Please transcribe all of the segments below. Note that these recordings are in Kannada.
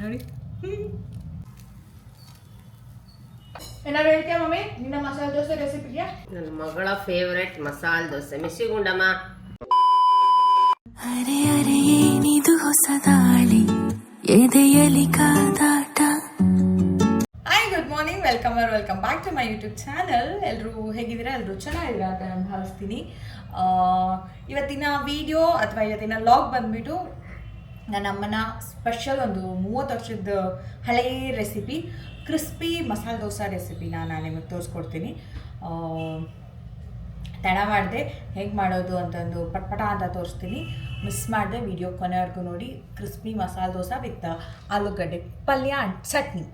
ನೋಡಿ. ಏನಾದ್ರು ಹೇಳ್ತೀಯಾ ಮಮ್ಮಿ ನಿನ್ನ ಮಸಾಲೆ ದೋಸೆ ರೆಸಿಪಿಗೆ? ನನ್ನ ಮಗಳ ಫೇವ್ರೆಟ್ ಮಸಾಲೆ ದೋಸೆ ಮಿಸಿಗುಂಡಮ್ಮ. ಅರೆ ಅರೆ ಏನಿದು ಹೊಸ ದಾಳಿ ಎದೆಯಲಿ ಕಾದಾಟ. Hi, good morning, welcome back to my YouTube channel. ಎಲ್ಲರೂ ಹೇಗಿದ್ದೀರಾ? ಎಲ್ಲರೂ ಚೆನ್ನಾಗಿದ್ದೀರಾ ಅಂತ ನಾನು ಭಾವಿಸ್ತೀನಿ. ಇವತ್ತಿನ ವಿಡಿಯೋ ಅಥವಾ ಇವತ್ತಿನ ಲಾಗ್ ಬಂದ್ಬಿಟ್ಟು ನನ್ನ ಅಮ್ಮನ ಸ್ಪೆಷಲ್ ಒಂದು 30 ವರ್ಷದ ಹಳೆಯ ರೆಸಿಪಿ ಕ್ರಿಸ್ಪಿ ಮಸಾಲೆ ದೋಸೆ ರೆಸಿಪಿನ ನಾನು ನಿಮಗೆ ತೋರಿಸ್ಕೊಡ್ತೀನಿ. ತಡ ಮಾಡಿದೆ ಹೇಗೆ ಮಾಡೋದು ಅಂತಂದು ಪಟ್ಪಟ ಅಂತ ತೋರಿಸ್ತೀನಿ. ಮಿಸ್ ಮಾಡಿದೆ ವಿಡಿಯೋ ಕೊನೆವರೆಗೂ ನೋಡಿ. ಕ್ರಿಸ್ಪಿ ಮಸಾಲೆ ದೋಸೆ ವಿತ್ ಆಲೂಗಡ್ಡೆ ಪಲ್ಯ ಆ್ಯಂಡ್ ಚಟ್ನಿ.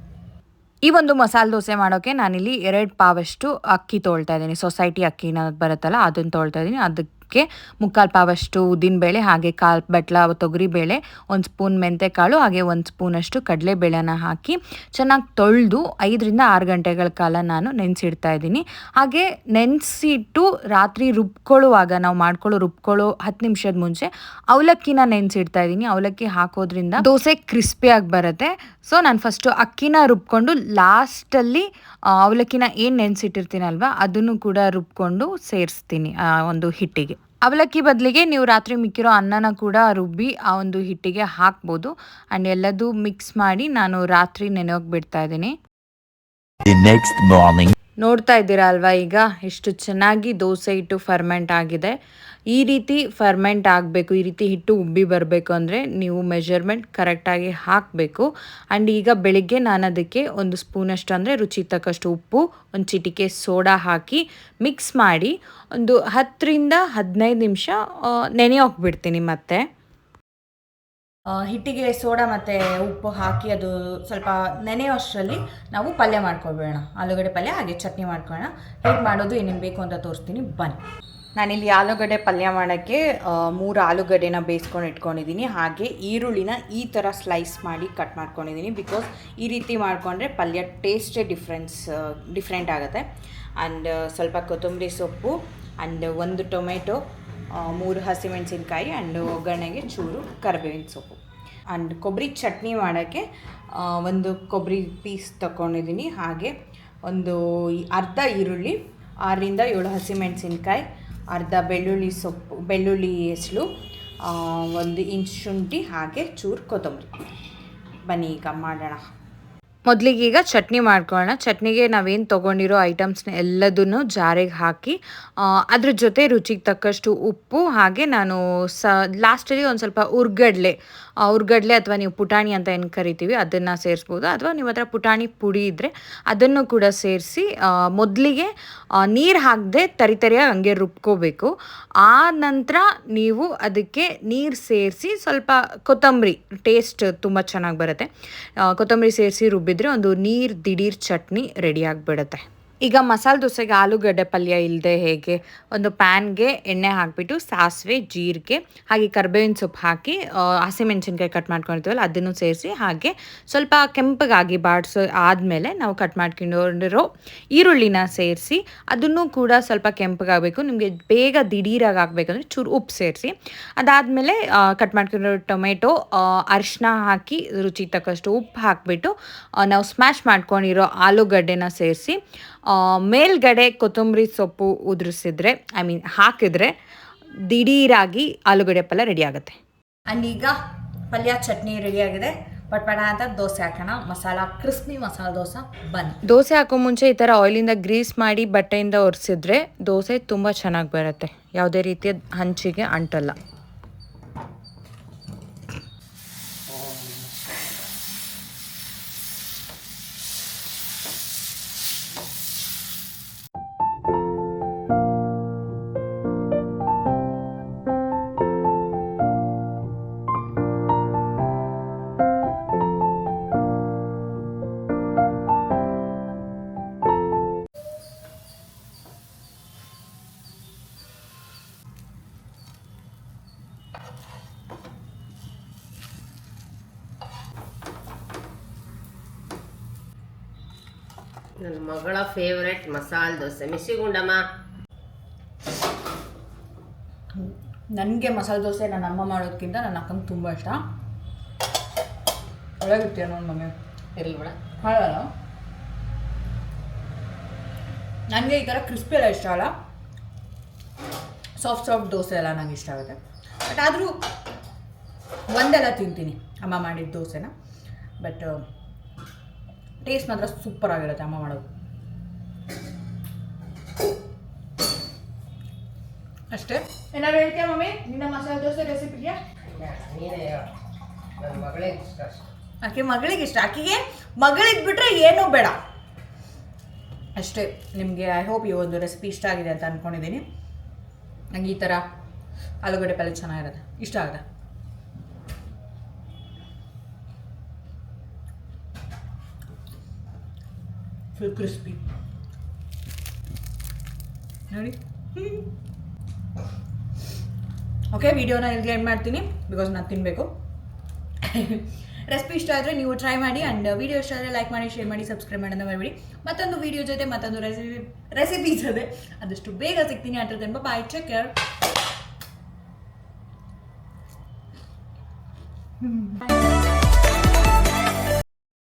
ಈ ಒಂದು ಮಸಾಲೆ ದೋಸೆ ಮಾಡೋಕ್ಕೆ ನಾನಿಲ್ಲಿ 2 ಪಾವಷ್ಟು ಅಕ್ಕಿ ತೊಳ್ತಾ ಇದ್ದೀನಿ. ಸೊಸೈಟಿ ಅಕ್ಕಿ ಬರುತ್ತಲ್ಲ ಅದನ್ನು ತೊಳ್ತಾ ಇದ್ದೀನಿ. ಅದಕ್ಕೆ 3/4 ಪಾವಷ್ಟು ಉದ್ದಿನಬೇಳೆ, ಹಾಗೆ 1/4 ಬಟ್ಲ ತೊಗರಿಬೇಳೆ, 1 ಸ್ಪೂನ್ ಮೆಂತೆಕಾಳು, ಹಾಗೆ 1 ಸ್ಪೂನಷ್ಟು ಕಡಲೆಬೇಳೆನ ಹಾಕಿ ಚೆನ್ನಾಗಿ ತೊಳೆದು 5 ರಿಂದ 6 ಗಂಟೆಗಳ ಕಾಲ ನಾನು ನೆನೆಸಿಡ್ತಾ ಇದ್ದೀನಿ. ಹಾಗೆ ನೆನೆಸಿಟ್ಟು ರಾತ್ರಿ ನಾವು ರುಬ್ಕೊಳ್ಳೋ 10 ನಿಮಿಷದ ಮುಂಚೆ ಅವಲಕ್ಕಿನ ನೆನೆಸಿಡ್ತಾ ಇದ್ದೀನಿ. ಅವಲಕ್ಕಿ ಹಾಕೋದ್ರಿಂದ ದೋಸೆ ಕ್ರಿಸ್ಪಿಯಾಗಿ ಬರುತ್ತೆ. ಸೊ ನಾನು ಫಸ್ಟು ಅಕ್ಕಿನ ರುಬ್ಕೊಂಡು ಲಾಸ್ಟಲ್ಲಿ ಅವಲಕ್ಕಿನ ಏನು ನೆನೆಸಿಟ್ಟಿರ್ತೀನಲ್ವ ಅದನ್ನು ಕೂಡ ರುಬ್ಕೊಂಡು ಸೇರಿಸ್ತೀನಿ ಒಂದು ಹಿಟ್ಟಿಗೆ. ಅವಲಕ್ಕಿ ಬದಲಿಗೆ ನೀವು ರಾತ್ರಿ ಮಿಕ್ಕಿರೋ ಅನ್ನನ ಕೂಡ ರುಬ್ಬಿ ಆ ಒಂದು ಹಿಟ್ಟಿಗೆ ಹಾಕ್ಬೋದು. ಆ್ಯಂಡ್ ಎಲ್ಲದೂ ಮಿಕ್ಸ್ ಮಾಡಿ ನಾನು ರಾತ್ರಿ ನೆನೆಯೋಗಿ ಬಿಡ್ತಾ ಇದ್ದೀನಿ. ನೋಡ್ತಾ ಇದ್ದೀರಾ ಅಲ್ವಾ ಈಗ ಎಷ್ಟು ಚೆನ್ನಾಗಿ ದೋಸೆ ಹಿಟ್ಟು ಫರ್ಮೆಂಟ್ ಆಗಿದೆ. ಈ ರೀತಿ ಫರ್ಮೆಂಟ್ ಆಗಬೇಕು, ಈ ರೀತಿ ಹಿಟ್ಟು ಉಬ್ಬಿ ಬರಬೇಕು ಅಂದರೆ ನೀವು ಮೆಜರ್ಮೆಂಟ್ ಕರೆಕ್ಟಾಗಿ ಹಾಕಬೇಕು. ಆ್ಯಂಡ್ ಈಗ ಬೆಳಿಗ್ಗೆ ನಾನು ಅದಕ್ಕೆ 1 ಸ್ಪೂನಷ್ಟು ಅಂದರೆ ರುಚಿಗೆ ತಕ್ಕಷ್ಟು ಉಪ್ಪು, 1 ಚಿಟಿಕೆ ಸೋಡಾ ಹಾಕಿ ಮಿಕ್ಸ್ ಮಾಡಿ ಒಂದು 10 ರಿಂದ 15 ನಿಮಿಷ ನೆನೆಯೋಕೆ ಬಿಡ್ತೀನಿ. ಮತ್ತೆ ಹಿಟ್ಟಿಗೆ ಸೋಡಾ ಮತ್ತು ಉಪ್ಪು ಹಾಕಿ ಅದು ಸ್ವಲ್ಪ ನೆನೆಯೋಷ್ಟರಲ್ಲಿ ನಾವು ಪಲ್ಯ ಮಾಡ್ಕೊಬೇಡ, ಆಲೂಗಡ್ಡೆ ಪಲ್ಯ ಹಾಗೆ ಚಟ್ನಿ ಮಾಡ್ಕೊಳ್ಳೋಣ. ಹೇಗೆ ಮಾಡೋದು ಏನೇನು ಬೇಕು ಅಂತ ತೋರಿಸ್ತೀನಿ ಬನ್ನಿ. ನಾನಿಲ್ಲಿ ಆಲೂಗಡ್ಡೆ ಪಲ್ಯ ಮಾಡೋಕ್ಕೆ 3 ಆಲೂಗಡ್ಡೆನ ಬೇಯಿಸ್ಕೊಂಡು ಇಟ್ಕೊಂಡಿದ್ದೀನಿ. ಹಾಗೆ ಈರುಳ್ಳಿನ ಈ ಥರ ಸ್ಲೈಸ್ ಮಾಡಿ ಕಟ್ ಮಾಡ್ಕೊಂಡಿದ್ದೀನಿ. ಬಿಕಾಸ್ ಈ ರೀತಿ ಮಾಡಿಕೊಂಡ್ರೆ ಪಲ್ಯ ಟೇಸ್ಟೇ ಡಿಫ್ರೆಂಟ್ ಆಗುತ್ತೆ. ಆ್ಯಂಡ್ ಸ್ವಲ್ಪ ಕೊತ್ತಂಬರಿ ಸೊಪ್ಪು ಆ್ಯಂಡ್ 1 ಟೊಮೆಟೊ, 3 ಹಸಿಮೆಣಸಿನ್ಕಾಯಿ ಆ್ಯಂಡ್ ಒಗ್ಗರಣೆಗೆ ಚೂರು ಕರಿಬೇವಿನ ಸೊಪ್ಪು. ಆ್ಯಂಡ್ ಕೊಬ್ಬರಿ ಚಟ್ನಿ ಮಾಡೋಕ್ಕೆ 1 ಕೊಬ್ಬರಿ ಪೀಸ್ ತಗೊಂಡಿದ್ದೀನಿ. ಹಾಗೆ ಒಂದು ಅರ್ಧ ಈರುಳ್ಳಿ, 6 ರಿಂದ 7 ಹಸಿಮೆಣಸಿನ್ಕಾಯಿ, ಅರ್ಧ ಬೆಳ್ಳುಳ್ಳಿ ಹೆಸಳು, 1 ಇಂಚ್ ಶುಂಠಿ, ಹಾಗೆ ಚೂರು ಕೊತ್ತಂಬರಿ. ಬನ್ನಿ ಈಗ ಮಾಡೋಣ. ಮೊದಲಿಗೆ ಈಗ ಚಟ್ನಿ ಮಾಡ್ಕೊಳ್ಳೋಣ. ಚಟ್ನಿಗೆ ನಾವೇನು ತೊಗೊಂಡಿರೋ ಐಟಮ್ಸ್ನ ಎಲ್ಲದನ್ನು ಜಾರಿಗೆ ಹಾಕಿ ಅದ್ರ ಜೊತೆ ರುಚಿಗೆ ತಕ್ಕಷ್ಟು ಉಪ್ಪು, ಹಾಗೆ ನಾನು ಲಾಸ್ಟಲ್ಲಿ ಒಂದು ಸ್ವಲ್ಪ ಉರ್ಗಡ್ಲೆ ಅಥವಾ ನೀವು ಪುಟಾಣಿ ಅಂತ ಏನು ಕರಿತೀವಿ ಅದನ್ನು ಸೇರಿಸ್ಬೋದು. ಅಥವಾ ನಿಮ್ಮ ಹತ್ರ ಪುಟಾಣಿ ಪುಡಿ ಇದ್ದರೆ ಅದನ್ನು ಕೂಡ ಸೇರಿಸಿ ಮೊದಲಿಗೆ ನೀರು ಹಾಕದೆ ತರಿಯಾಗಿ ಹಂಗೆ ರುಬ್ಕೋಬೇಕು. ಆ ನಂತರ ನೀವು ಅದಕ್ಕೆ ನೀರು ಸೇರಿಸಿ ಸ್ವಲ್ಪ ಕೊತ್ತಂಬರಿ, ಟೇಸ್ಟ್ ತುಂಬ ಚೆನ್ನಾಗಿ ಬರುತ್ತೆ. ಕೊತ್ತಂಬರಿ ಸೇರಿಸಿ ರುಬ್ಬಿದ್ರೆ ಒಂದು ದಿಢೀರ್ ಚಟ್ನಿ ರೆಡಿ ಆಗಿಬಿಡುತ್ತೆ. ಈಗ ಮಸಾಲೆ ದೋಸೆಗೆ ಆಲೂಗಡ್ಡೆ ಪಲ್ಯ ಇಲ್ಲದೆ ಹೇಗೆ, ಒಂದು ಪ್ಯಾನ್ಗೆ ಎಣ್ಣೆ ಹಾಕಿಬಿಟ್ಟು ಸಾಸಿವೆ, ಜೀರಿಗೆ, ಹಾಗೆ ಕರಿಬೇವಿನ ಸೊಪ್ಪು ಹಾಕಿ ಹಸಿಮೆಣಸಿನ್ಕಾಯಿ ಕಟ್ ಮಾಡ್ಕೊಂಡಿರ್ತೀವಲ್ಲ ಅದನ್ನು ಸೇರಿಸಿ ಹಾಗೆ ಸ್ವಲ್ಪ ಕೆಂಪಗಾಗಿ ಆದಮೇಲೆ ನಾವು ಕಟ್ ಮಾಡ್ಕೊಂಡಿರೋ ಈರುಳ್ಳಿನ ಸೇರಿಸಿ ಅದನ್ನು ಕೂಡ ಸ್ವಲ್ಪ ಕೆಂಪಗಾಗಬೇಕು. ನಿಮಗೆ ಬೇಗ ದಿಢೀರಾಗಿ ಆಗಬೇಕಂದ್ರೆ ಚೂರು ಉಪ್ಪು ಸೇರಿಸಿ, ಅದಾದಮೇಲೆ ಕಟ್ ಮಾಡ್ಕೊಂಡಿರೋ ಟೊಮೆಟೊ, ಅರಿಶಿನ ಹಾಕಿ ರುಚಿಗೆ ತಕ್ಕಷ್ಟು ಉಪ್ಪು ಹಾಕಿಬಿಟ್ಟು ನಾವು ಸ್ಮ್ಯಾಶ್ ಮಾಡ್ಕೊಂಡಿರೋ ಆಲೂಗಡ್ಡೆನ ಸೇರಿಸಿ ಮೇಲ್ಗಡೆ ಕೊತ್ತಂಬರಿ ಸೊಪ್ಪು ಹಾಕಿದ್ರೆ ದಿಢೀರಾಗಿ ಆಲೂಗಡ್ಡೆ ಪಲ್ಯ ರೆಡಿ ಆಗುತ್ತೆ. ಆ್ಯಂಡ್ ಈಗ ಪಲ್ಯ ಚಟ್ನಿ ರೆಡಿ ಆಗಿದೆ. ಪಟ್ಪಟ ಅಂತ ದೋಸೆ ಹಾಕೋಣ. ಕ್ರಿಸ್ಪಿ ಮಸಾಲೆ ದೋಸೆ ಬನ್ನಿ. ದೋಸೆ ಹಾಕೋ ಮುಂಚೆ ಈ ಥರ ಆಯಿಲಿಂದ ಗ್ರೀಸ್ ಮಾಡಿ ಬಟ್ಟೆಯಿಂದ ಒರೆಸಿದ್ರೆ ದೋಸೆ ತುಂಬ ಚೆನ್ನಾಗಿ ಬರುತ್ತೆ, ಯಾವುದೇ ರೀತಿಯ ಹಂಚಿಗೆ ಅಂಟಲ್ಲ. ನನ್ನ ಮಗಳ ಫೇವ್ರೆಟ್ ಮಸಾಲೆ ದೋಸೆ ಮಿಸಿಗುಂಡಮ್ಮ. ನನಗೆ ಮಸಾಲೆ ದೋಸೆ ನನ್ನ ಅಮ್ಮ ಮಾಡೋದಕ್ಕಿಂತ ನನ್ನ ಅಕ್ಕಂಗೆ ತುಂಬ ಇಷ್ಟ. ಒಳಗಿರ್ತೀಯ ನೋಡಿ ಮಮ್ಮಿ ಇರ್ಲಿ ಬಿಡ. ಹಾಳಲ್ಲ. ನನಗೆ ಈ ಥರ ಕ್ರಿಸ್ಪಿ ಎಲ್ಲ ಇಷ್ಟ ಅಲ್ಲ, ಸಾಫ್ಟ್ ದೋಸೆ ಎಲ್ಲ ನಂಗೆ ಇಷ್ಟ ಆಗುತ್ತೆ. ಬಟ್ ಆದರೂ ಒಂದೆಲ್ಲ ತಿಂತೀನಿ ಅಮ್ಮ ಮಾಡಿದ ದೋಸೆನ. ಬಟ್ ಟೇಸ್ಟ್ ಮಾತ್ರ ಸೂಪರ್ ಆಗಿರುತ್ತೆ ಅಮ್ಮ ಮಾಡೋದು. ಅಷ್ಟೇ. ಏನಾದ್ರು ಹೇಳ್ತೀಯಾ ಮಮ್ಮಿ ನಿನ್ನ ಮಸಾಲೆ ದೋಸೆ ರೆಸಿಪಿಗೆ? ನೀನೇ ಹೇಳು. ನನ್ನ ಮಗಳಿಗೆ ಇಷ್ಟ ಅಷ್ಟೆ. ಆಕೆ ಮಗಳಿಗೆ ಇಷ್ಟ, ಆಕೆಗೆ ಮಗಳಿಗೆ ಬಿಟ್ಟರೆ ಏನೂ ಬೇಡ ಅಷ್ಟೇ. ನಿಮಗೆ ಐ ಹೋಪ್ ಈ ಒಂದು ರೆಸಿಪಿ ಇಷ್ಟ ಆಗಿದೆ ಅಂತ ಅಂದ್ಕೊಂಡಿದ್ದೀನಿ. ನಂಗೆ ಈ ಥರ ಆಲೂಗಡ್ಡೆ ಪಲ್ಯ ಚೆನ್ನಾಗಿರುತ್ತೆ, ಇಷ್ಟ ಆಗುತ್ತೆ. ಫುಲ್ ಕ್ರಿಸ್ಪಿ ನೋಡಿ. ಓಕೆ, ವಿಡಿಯೋನ ಇಲ್ಲಿಗೆ ಎಂಡ್ ಮಾಡ್ತೀನಿ ಬಿಕಾಸ್ ನಾನು ತಿನ್ನಬೇಕು. ರೆಸಿಪಿ ಇಷ್ಟ ಆದರೆ ನೀವು ಟ್ರೈ ಮಾಡಿ. ಆ್ಯಂಡ್ ವಿಡಿಯೋ ಇಷ್ಟ ಆದರೆ ಲೈಕ್ ಮಾಡಿ, ಶೇರ್ ಮಾಡಿ, ಸಬ್ಸ್ಕ್ರೈಬ್ ಮಾಡೋದನ್ನ ಮರಿಬೇಡಿ. ಮತ್ತೊಂದು ವಿಡಿಯೋ ಜೊತೆ ಮತ್ತೊಂದು ರೆಸಿಪಿ ಜೊತೆ ಆದಷ್ಟು ಬೇಗ ಸಿಗ್ತೀನಿ. ಅಟ್ರ ಬಾಯ್, ಟೇಕ್ ಕೇರ್.